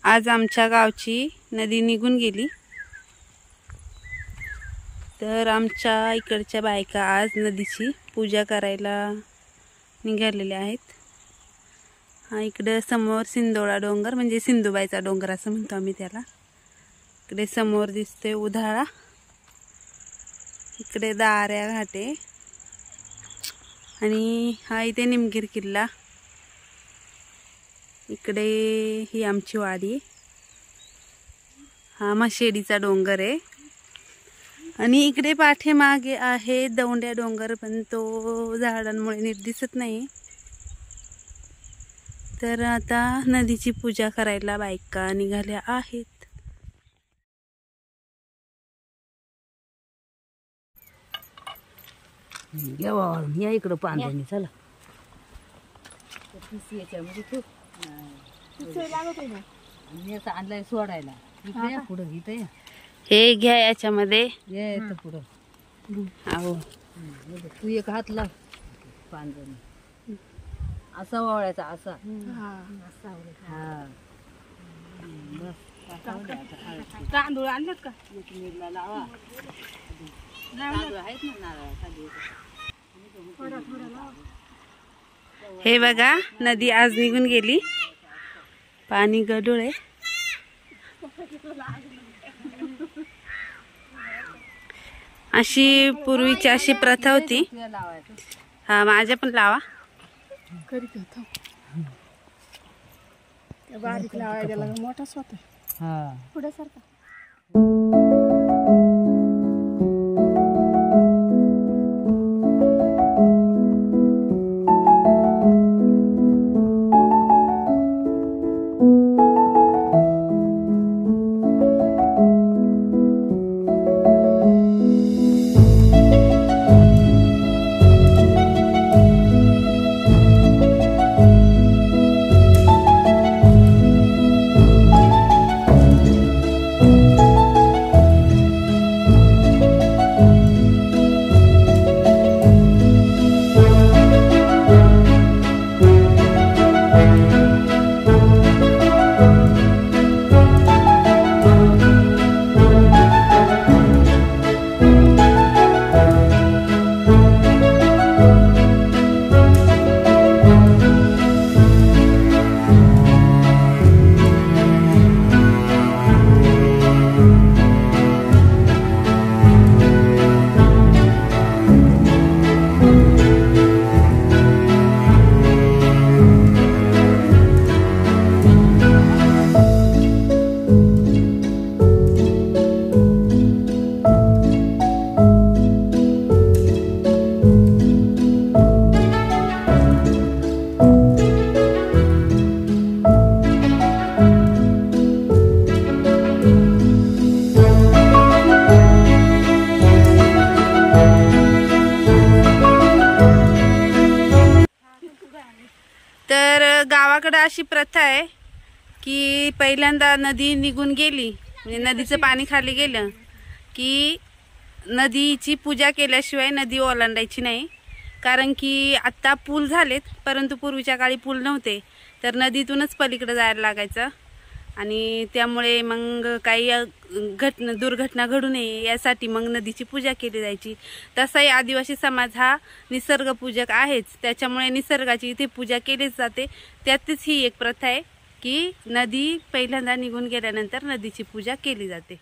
आज आमच्या गावची नदी निघून गेली, तर आमच्या इकडच्या बायका आज नदीची पूजा करायला निघालेल्या आहेत। हा इकडे समोर सिंदोळा डोंगर म्हणजे सिंधुबाईचा डोंगर असं म्हणतो आम्ही त्याला। इकडे समोर दिसते उधाळा, इकडे दाऱ्या घाटे आणि हा इथे निमगीर किल्ला। इकडे ही आमची वाडी, हा मशेडीचा डोंगर आहे आणि इकडे पाठीमागे आहे दौंड्या डोंगर, पण तो झाडांमुळे नीट दिसत नाही। तर आता नदीची पूजा करायला बायका निघाल्या आहेत। या इकडं पांढऱ्याने चला याच्यामध्ये ठेव आणलाय सोडायला इकडे पुढं इथं हे घ्या याच्यामध्ये ये पुढं। अहो तू एक हात लाव पांढऱ्याने असा वावळायचा असा। तांदूळ आणलेत का? लावा आहेत ना नारळ। हे बघा नदी आज निघून गेली, पाणी गढूळ आहे। अशी पूर्वीची अशी प्रथा होती। हा माझ्या पण लावा, बारीक लावायला मोठा स्वतः पुढे सारखा। तर गावाकडे अशी प्रथा आहे की पहिल्यांदा नदी निघून गेली म्हणजे नदीचं पाणी खाली गेलं की नदीची पूजा केल्याशिवाय नदी ओलांडायची नाही। कारण की आता पूल झालेत, परंतु पूर्वीच्या काळी पूल नव्हते, तर नदीतूनच पलीकडे जायला लागायचं आणि त्यामुळे मग काही दुर्घटना घडू नये यासाठी मग नदीची पूजा केली जायची। तसाही आदिवासी समाज हा निसर्गपूजक आहेच, त्याच्यामुळे निसर्गाची इथे पूजा केलीच जाते। त्यातच ही एक प्रथा आहे की नदी पहिल्यांदा निघून गेल्यानंतर नदीची पूजा केली जाते।